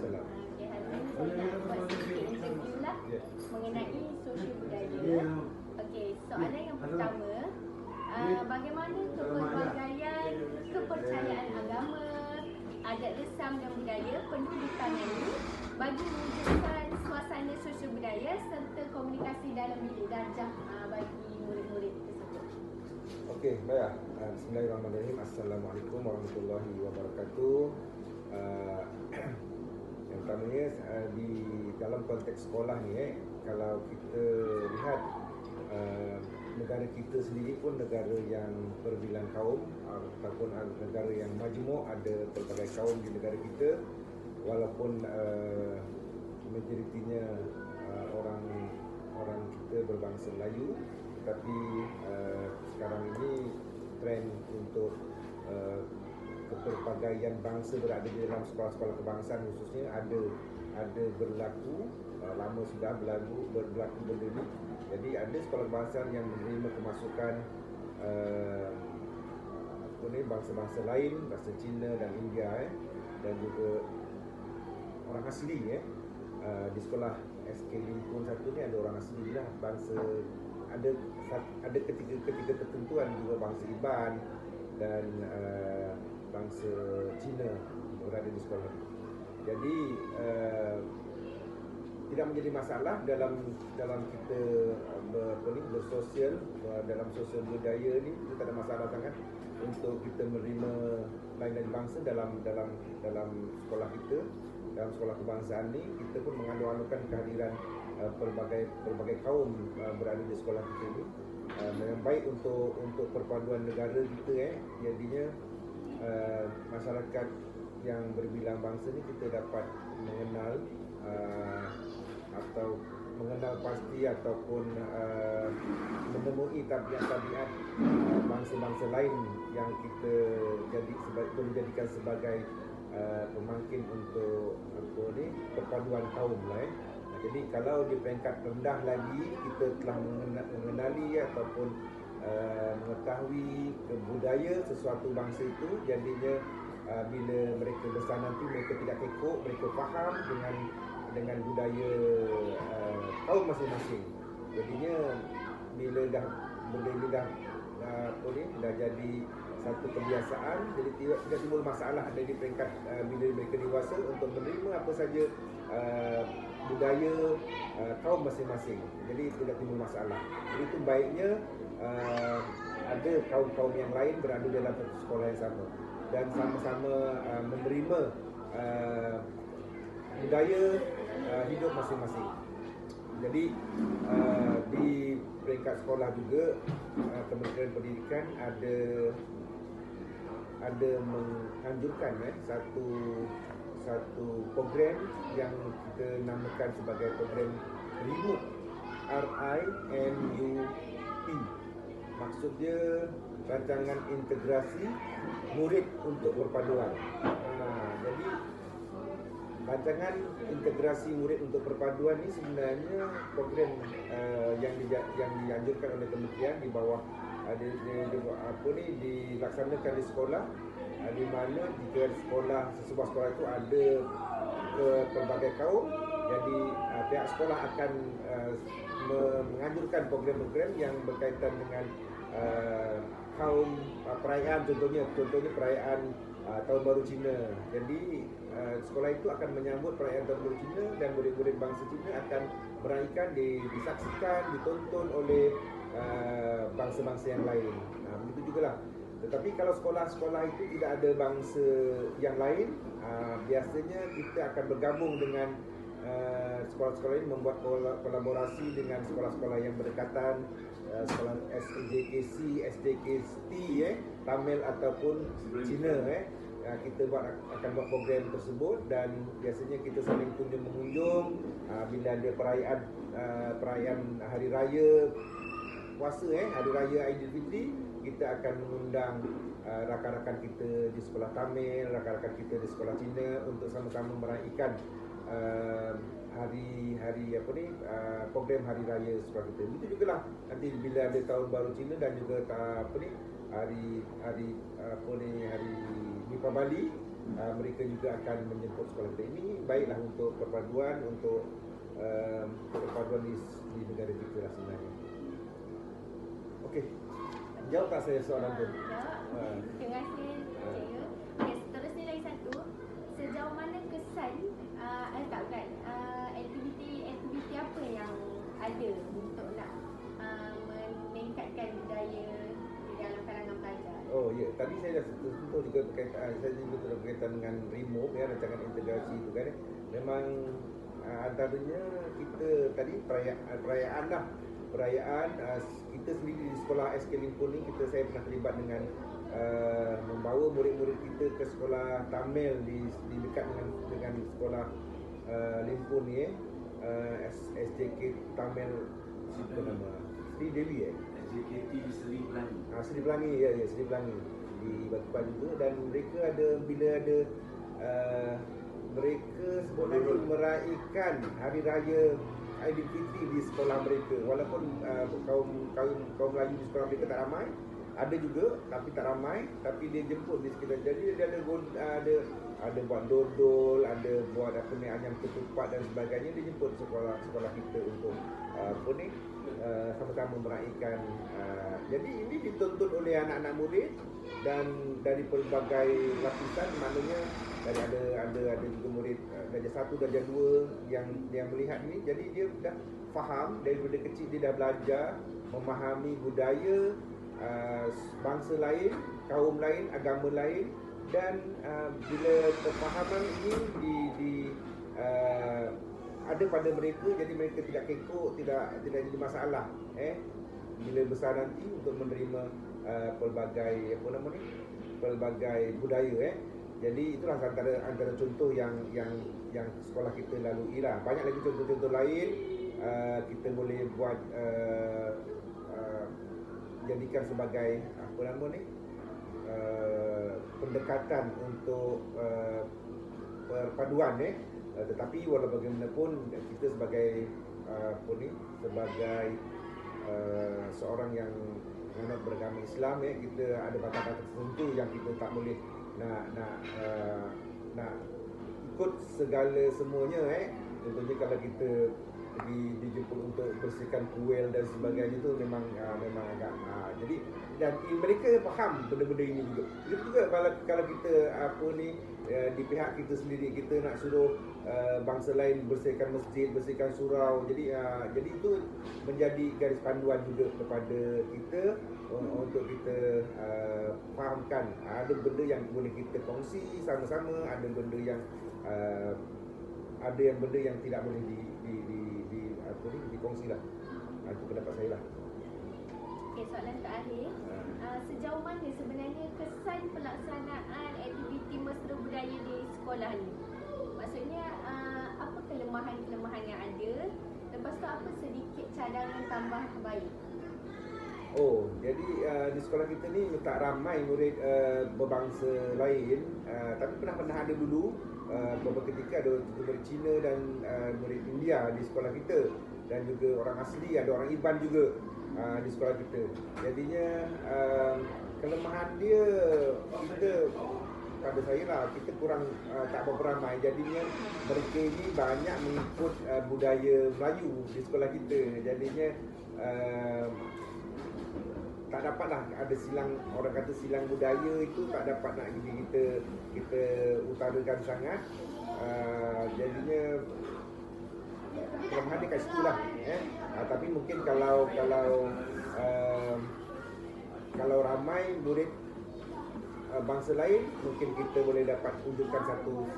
Waalaikumsalam. Okey, hari ini saya nak buat sedikit interview lah mengenai sosial budaya. Okey, soalan yang pertama, bagaimana kepelbagaian kepercayaan agama, adat resam dan budaya perlu ditangani bagi mewujudkan suasana sosial budaya serta komunikasi dalam bilik darjah bagi murid-murid tersebut. Okey, baik. Bismillahirrahmanirrahim. Assalamualaikum warahmatullahi wabarakatuh. Yang pertamanya di dalam konteks sekolah ni, kalau kita lihat negara kita sendiri pun negara yang berbilang kaum ataupun negara yang majmuk, ada pelbagai kaum di negara kita, walaupun majoritinya orang kita berbangsa Melayu, tapi sekarang ini trend untuk kepelbagaian bangsa berada di dalam sekolah-sekolah kebangsaan khususnya ada berlaku, lama sudah berlaku benda ni. Jadi ada sekolah kebangsaan yang menerima kemasukan bangsa-bangsa lain, bangsa Cina dan India dan juga orang asli di sekolah SKD pun satu ni ada orang asli lah, bangsa ada ketika tertentuan juga bangsa Iban dan bangsa Cina berada di sekolah ini. Jadi tidak menjadi masalah dalam kita bersosial, dalam sosial budaya ni kita tak ada masalah sangat untuk kita menerima lain-lain bangsa dalam sekolah kita. Dalam sekolah kebangsaan ni kita pun mengalu-alukan kehadiran pelbagai kaum berada di sekolah kita ni. Yang baik untuk perpaduan negara kita jadinya masyarakat yang berbilang bangsa ni kita dapat mengenal atau mengenal pasti ataupun menemui tabiat-tabiat bangsa-bangsa lain yang kita boleh jadikan sebagai pemangkin untuk perpaduan kaum lah. Jadi kalau di peringkat rendah lagi kita telah mengenali ataupun mengetahui budaya sesuatu bangsa itu, jadinya bila mereka besar nanti mereka tidak kekok, mereka faham dengan budaya kaum masing-masing. Jadinya bila benda ni dah jadi satu kebiasaan, jadi tidak timbul masalah dari peringkat bila mereka dewasa untuk menerima apa saja budaya kaum masing-masing. Jadi tidak timbul masalah. Jadi itu baiknya ada kaum-kaum yang lain berada dalam satu sekolah yang sama dan sama-sama menerima budaya hidup masing-masing. Jadi di peringkat sekolah juga Kementerian Pendidikan ada menganjurkan satu program yang kita namakan sebagai program RIMUT, RIMUT. Maksudnya rancangan integrasi murid untuk perpaduan. Jadi rancangan integrasi murid untuk perpaduan ini sebenarnya program yang dianjurkan oleh kementerian di bawah dilaksanakan di sekolah, di mana jika sebuah sekolah itu ada pelbagai kaum, jadi pihak sekolah akan menganjurkan program-program yang berkaitan dengan kaum perayaan, contohnya perayaan Tahun Baru Cina. Jadi sekolah itu akan menyambut perayaan Tahun Baru Cina dan murid-murid bangsa Cina akan meraihkan, disaksikan, ditonton oleh bangsa-bangsa yang lain. Begitu jugalah. Tetapi kalau sekolah-sekolah itu tidak ada bangsa yang lain, biasanya kita akan bergabung dengan sekolah-sekolah ini, membuat kolaborasi dengan sekolah-sekolah yang berdekatan, sekolah SJKC, SJKT, Tamil ataupun Cina. Kita akan buat program tersebut dan biasanya kita saling mengunjung bila ada perayaan hari raya puasa, hari raya Aidilfitri, kita akan mengundang rakan-rakan kita di sekolah Tamil, rakan-rakan kita di sekolah Cina untuk sama-sama meraihkan program hari raya sekolah kita. Begitu jugalah nanti bila ada Tahun Baru Cina dan juga hari Nipah Bali, mereka juga akan menjemput sekolah kita. Ini baiklah untuk perpaduan, untuk perpaduan di negara kita lah sebenarnya. Okey, jawab tak saya soalan tu? Jawab. Terima kasih cikgu. Okey, seterusnya lagi satu. Sejauh mana kesan aktiviti apa yang ada untuk nak meningkatkan budaya di dalam kalangan pelajar? Oh ya, tadi saya dah sentuh juga berkaitan, saya juga telah berkaitan dengan RIMOB ya, rancangan integrasi itu kan. Memang antaranya kita tadi perayaan lah. Perayaan kita sendiri di sekolah SK Limpun ni, saya pernah terlibat dengan membawa murid-murid kita ke sekolah Tamil di dekat dengan sekolah Limpun ni SJK Tamil, siapa nama? Sri Dewi SJKT Seri Pelangi. Seri Pelangi, ya Seri Pelangi di Batu Pahat itu. Dan mereka bila ada mereka sebenarnya meraihkan hari raya Aidilfitri di sekolah mereka, walaupun kaum Melayu di sekolah mereka tak ramai, ada juga tapi tak ramai, tapi dia jemput di sekitar. Jadi dia ada buat dodol, ada buat ayam ketupat dan sebagainya. Dia jemput sekolah kita untuk sama-sama meraihkan. Jadi ini dituntut oleh anak-anak murid dan dari pelbagai lapisan, maknanya dari ada juga murid darjah 1, darjah 2 yang melihat ini. Jadi dia dah faham daripada kecil, dia dah belajar memahami budaya bangsa lain, kaum lain, agama lain. Dan bila kefahaman ini ada pada mereka, jadi mereka tidak kekok, tidak jadi masalah bila besar nanti untuk menerima pelbagai pelbagai budaya. Jadi itulah antara contoh yang sekolah kita lalui lah. Banyak lagi contoh-contoh lain. Kita boleh buat jadikan sebagai pendekatan untuk perpaduan tetapi walau bagaimanapun kita sebagai sebagai seorang yang menganut beragama Islam, kita ada batas-batas tertentu yang kita tak boleh nak ikut segala semuanya. Contohnya kalau kita dijemput untuk bersihkan kuil dan sebagainya, tu memang agak jadi, dan mereka faham benda-benda ini juga. Begitu juga kalau kita di pihak kita sendiri, kita nak suruh bangsa lain bersihkan masjid, bersihkan surau. Jadi itu menjadi garis panduan juga kepada kita untuk kita fahamkan ada benda yang boleh kita kongsi sama-sama, ada benda yang tidak boleh dikongsi lah. Itu pendapat saya lah. Okay, soalan terakhir. Sejauh mana sebenarnya kesan pelaksanaan aktiviti mesra budaya di sekolah ni? Maksudnya apa kelemahan-kelemahan yang ada? Lepas tu apa sedikit cadangan tambah baik? Oh, jadi di sekolah kita ni tak ramai murid berbangsa lain, tapi pernah ada dulu beberapa ketika ada murid Cina dan murid India di sekolah kita, dan juga orang asli, ada orang Iban juga di sekolah kita. Jadinya kelemahan dia, kita pada saya lah, kita kurang tak berapa ramai. Jadinya mereka ini banyak mengikut budaya Melayu di sekolah kita. Jadinya tak dapatlah ada silang, orang kata silang budaya itu tak dapat nak kita utarakan sangat. Jadinya kelemahan dia kat situ lah. Tapi mungkin kalau ramai murid bangsa lain, mungkin kita boleh dapat wujudkan satu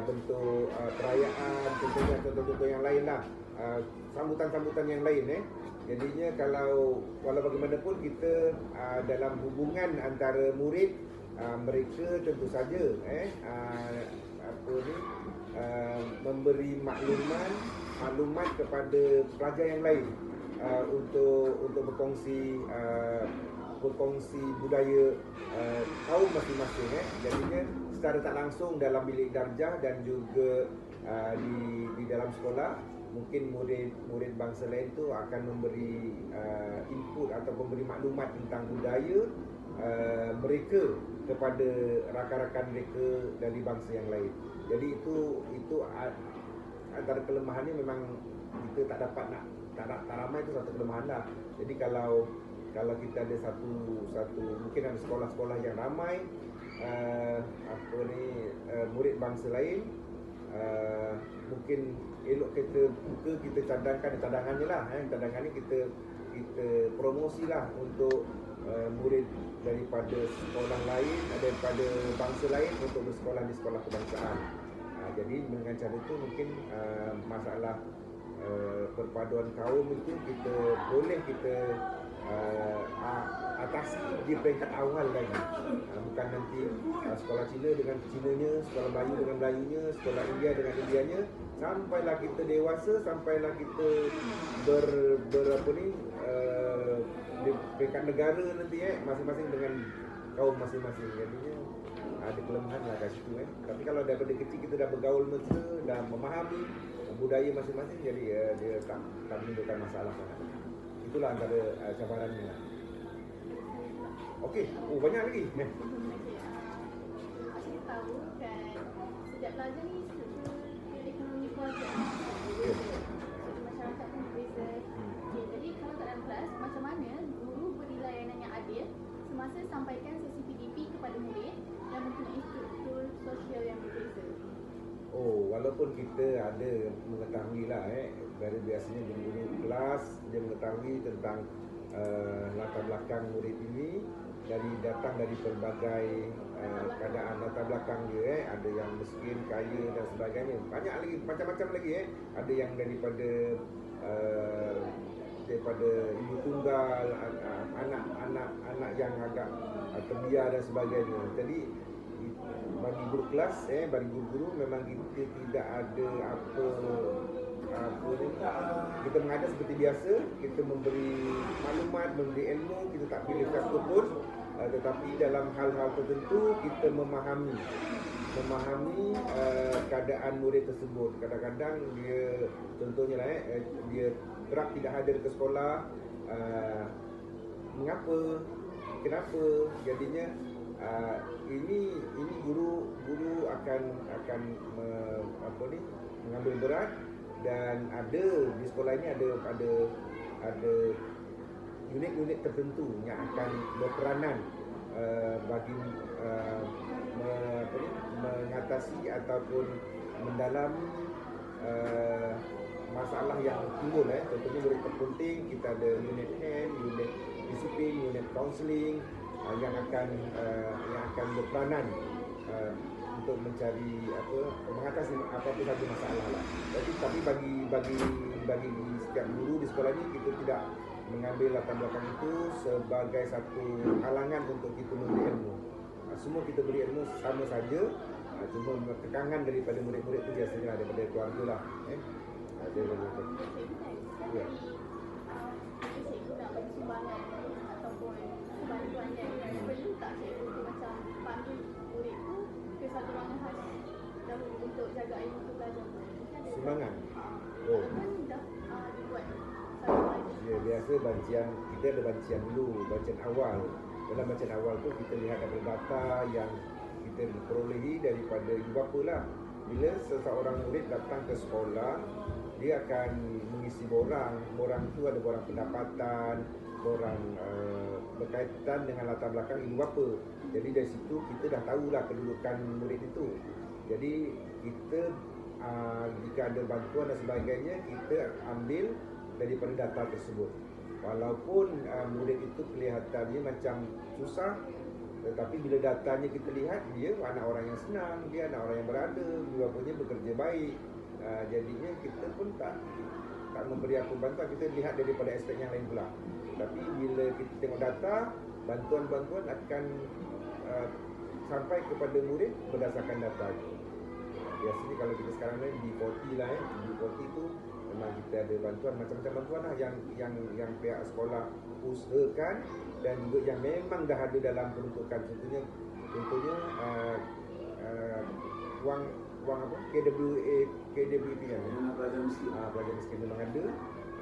bentuk perayaan, contoh-contoh yang lain lah, sambutan-sambutan yang lain. Jadinya walau bagaimanapun kita dalam hubungan antara murid, mereka tentu saja memberi maklumat kepada pelajar yang lain untuk berkongsi budaya kaum masing-masing. Jadinya secara tak langsung dalam bilik darjah dan juga di dalam sekolah, mungkin murid bangsa lain tu akan memberi input atau memberi maklumat tentang budaya mereka kepada rakan-rakan mereka dari bangsa yang lain. Jadi itu antara kelemahannya, memang kita tak dapat tak ramai, itu satu kelemahan lah. Jadi kalau kita ada satu mungkin ada sekolah-sekolah yang ramai murid bangsa lain, mungkin elok kita buka, kita cadangannya lah, cadangannya kita promosilah untuk murid daripada sekolah lain, daripada bangsa lain untuk bersekolah di sekolah kebangsaan. Jadi dengan cara itu mungkin masalah perpaduan kaum itu boleh kita atasi di peringkat awal lagi. Bukan nanti sekolah Cina dengan Cinanya, sekolah Melayu dengan Melayunya, sekolah India dengan Indianya, sampailah kita dewasa, sampailah kita di peringkat negara nanti masing-masing dengan kaum masing-masing. Jadinya ada kelemahan lah kat situ. Tapi kalau daripada kecil kita dah bergaul mesra, dah memahami budaya masing-masing, jadi dia tak menimbulkan masalah sangat. Itulah antara cabarannya. Okey, banyak lagi. Saya tahu kan sejak belajar ni struktur ekonomi keluarga. Masyarakat pun berbeza. Jadi kalau tak dalam kelas, macam mana guru beri layanan yang adil semasa sampaikan sesi PDP kepada murid yang mempunyai struktur sosial yang berbeza? Walaupun kita ada mengetahui lah biasanya guru kelas dia mengetahui tentang latar belakang murid ini, datang dari pelbagai keadaan latar belakang dia, ada yang miskin, kaya dan sebagainya, banyak lagi, macam-macam lagi ada yang daripada ibu tunggal, anak yang agak terbiar dan sebagainya. Jadi bagi guru kelas, bagi guru-guru memang kita tidak ada kita mengajar seperti biasa, kita memberi maklumat, memberi ilmu, kita tak pilih satu pun, tetapi dalam hal-hal tertentu kita memahami keadaan murid tersebut. Kadang-kadang dia, contohnya lah dia kerap tidak hadir ke sekolah, kenapa, jadinya ini guru akan mengambil berat, dan ada di sekolah ini ada unit-unit tertentu yang akan berperanan bagi mengatasi ataupun mendalami masalah yang timbul. Contohnya murid terpenting, kita ada unit hand, unit disiplin, unit counselling yang akan berperanan untuk mencari mengatasi apa-apa saja masalah lah. Tapi bagi setiap guru di sekolah ini, kita tidak mengambil latar belakang itu sebagai satu halangan untuk kita memberi ilmu. Semua kita beri ilmu sama saja, cuma tekangan daripada murid-murid itu biasanya daripada keluarga lah. Ya. Cikgu nak bagi sumbangan ataupun bantuan yang perlu tak cikgu tu macam panggil murid tu ke satu ruangan khas dahulu untuk jaga air untuk belajar? Sumbangan? Kan dah dibuat satu lagi. Ya, biasa kita ada bancian dulu, bancian awal. Dalam bancian awal tu kita lihat ada data yang kita perolehi daripada ibu bapa lah. Bila seseorang murid datang ke sekolah, dia akan mengisi borang tu ada borang pendapatan, borang berkaitan dengan latar belakang ibu bapa. Jadi dari situ kita dah tahulah kedudukan murid itu. Jadi kita jika ada bantuan dan sebagainya, kita ambil daripada data tersebut. Walaupun murid itu kelihatannya macam susah, tetapi bila datanya kita lihat, dia anak orang yang senang, dia anak orang yang berada, ibu bapanya bekerja baik. Jadinya kita pun tak memberi apa bantuan, kita lihat daripada aspek yang lain pula. Tapi bila kita tengok data, bantuan-bantuan akan sampai kepada murid berdasarkan data itu. Biasanya kalau kita sekarang ni B40 lah, B40 tu memang kita ada bantuan, macam-macam bantuan lah yang pihak sekolah usahakan dan juga yang memang dah ada dalam peruntukan. Contohnya wang apa? KWP kan. Pelajar miskin. Pelajar miskin memang ada.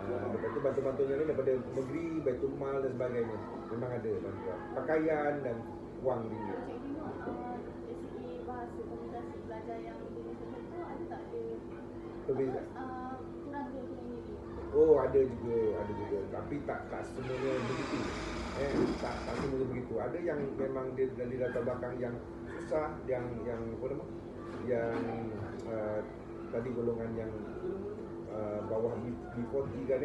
Lepas tu bantuan-bantuan ni daripada negeri, Baitul Mal dan sebagainya. Memang ada bantuan. Pakaian dan wang juga. Cikgu tengok dari segi bahasa komunikasi belajar yang jenis tertentu ada tak ada Perbezaan. kurang dengan ini? Oh, ada juga. Tapi tak semuanya begitu. Tak semuanya begitu. Ada yang memang dia dari latar belakang yang susah, yang apa nama? Yang tadi golongan yang bawah B40 kan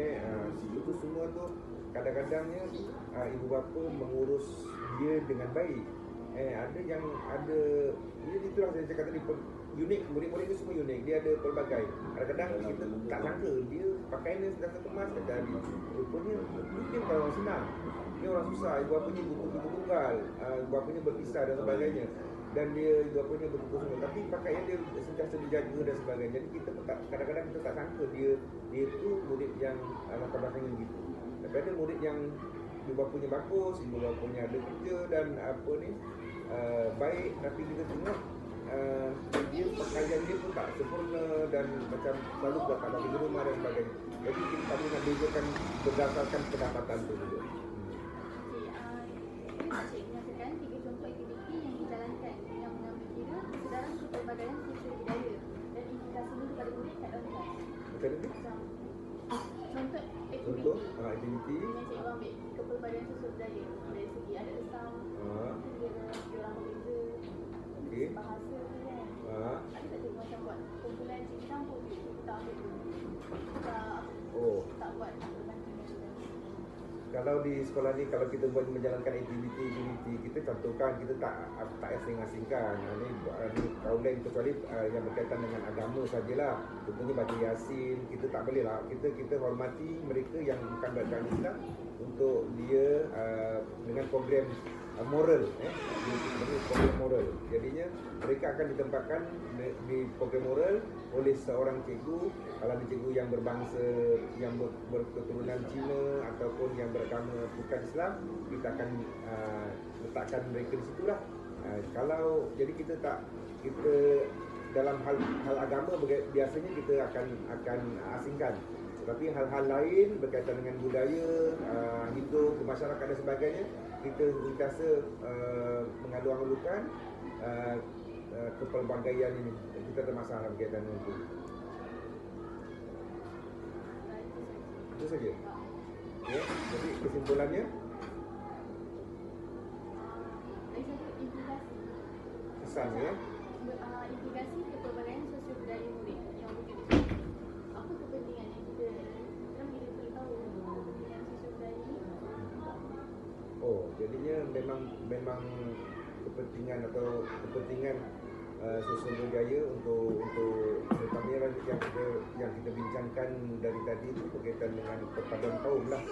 itu semua tu kadang-kadangnya ibu bapa mengurus dia dengan baik. Ada yang ada itulah saya cakap tadi unik, murid-murid ni semua unik. Dia ada pelbagai. Kadang-kadang kita tak sangka dia pakaiannya sedang kemas kata dia. Rupanya dia bukan orang senang. Dia orang susah. Ibu bapanya ibu tunggal, ibu bapanya berpisah dan sebagainya. Dan dia ibu bapanya betul semua. Tapi pakaian dia sentiasa dijaga dan sebagainya. Jadi kita pun kadang-kadang kita tak sangka dia tu murid yang latar belakangnya begitu. Tapi ada murid yang ibu bapanya bagus, ibu bapanya ada kerja dan apa ni baik, tapi kita tengok dia pakaian dia pun tak sempurna dan macam selalu buat tak bagi di rumah dan sebagainya. Jadi kita tak boleh nak bezakan berdasarkan pendapatan tu juga. Boleh tak cikgu nyatakan 3 contoh aktiviti yang dijalankan yang mengambil kira kesedaran kepelbagaian sosial budaya dan implikasinya kepada murid kat dalam kelas? Macam mana? Contoh Contoh aktiviti aktiviti yang cikgu ambil kepelbagaian sosial budaya dari segi adat resam, dia orang berbeza, okey. bahasa tu kan. Ada tak cikgu macam buat kumpulan cikgu campur tu, cikgu tak ambil tu, tak buat berbanding dengan Kalau di sekolah ni, kalau kita buat menjalankan aktiviti kita contohkan, kita tak asing-asingkan. Ni kaum lain kecuali yang berkaitan dengan agama sajalah. Contohnya baca Yasin, kita tak boleh lah. Kita hormati mereka yang bukan beragama Islam untuk dia dengan program moral, program moral. Jadinya mereka akan ditempatkan di program moral oleh seorang cikgu. Kalau ada cikgu yang berbangsa, yang berketurunan Cina ataupun yang beragama bukan Islam, kita akan letakkan mereka di situlah. Kalau jadi kita dalam hal agama biasanya kita akan asingkan. Tetapi hal-hal lain berkaitan dengan budaya, hidup, masyarakat dan sebagainya, kita sentiasa mengalu-alukan kepelbagaian ini. Kita ada masalah berkaitan dengan itu. Itu saja. Ya, jadi kesimpulannya kesannya implikasi kepelbagaian sosial budaya murid yang wujud di sekolah. Apa kepentingannya kita perlu tahu kepentingan sosial budaya ni? Jadinya memang kepentingan sosial budaya untuk terutamanya yang kita bincangkan dari tadi itu berkaitan dengan perpaduan kaum lah,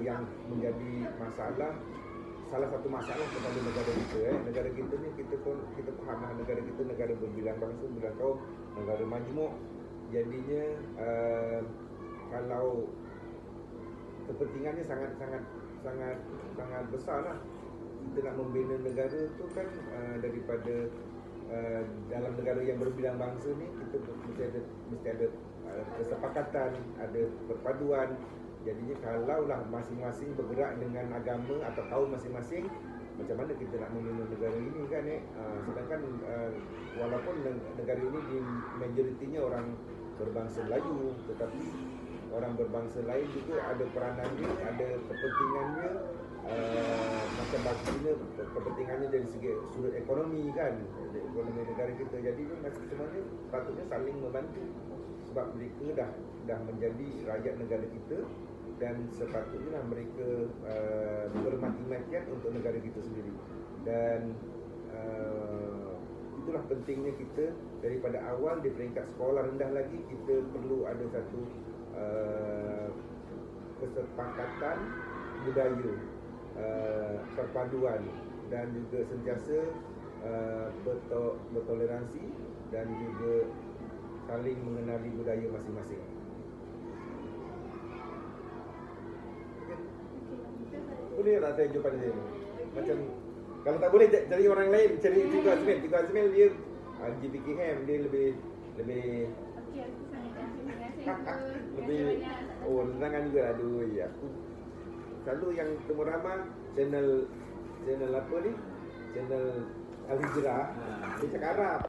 yang menjadi salah satu masalah kepada negara kita. Negara kita ni kita faham lah, negara kita negara berbilang bangsa, berbilang kaum, negara majmuk. Jadinya kalau kepentingannya sangat besar lah. Kita nak membina negara tu kan daripada dalam negara yang berbilang bangsa ni kita mesti ada kesepakatan, ada perpaduan. Jadinya kalaulah masing-masing bergerak dengan agama atau kaum masing-masing, macam mana kita nak membina negara ini kan sedangkan walaupun negara ini di majoritinya orang berbangsa Melayu, tetapi orang berbangsa lain juga ada peranannya, ada kepentingannya. Macam bagi China, kepentingannya dari segi sudut ekonomi kan, ekonomi negara kita. Jadi semuanya patutnya saling membantu sebab mereka dah menjadi rakyat negara kita dan sepatutnya mereka bermati-matian untuk negara kita sendiri. Dan itulah pentingnya kita daripada awal di peringkat sekolah rendah lagi, kita perlu ada satu kesepakatan budaya, perpaduan dan juga sentiasa bertoleransi dan juga saling mengenali budaya masing-masing. Boleh tak saya jumpa di sini? Macam kalau tak boleh cari orang lain, cari Cikgu Azmil. Cikgu Azmil dia GPKM dia lebih Okey, aku sangat terima kasih. lebih tantangan juga lah. Aduh, ya aku selalu yang Temu Rahma channel apa ni? Channel Al Hijrah. Dia cakap Arab.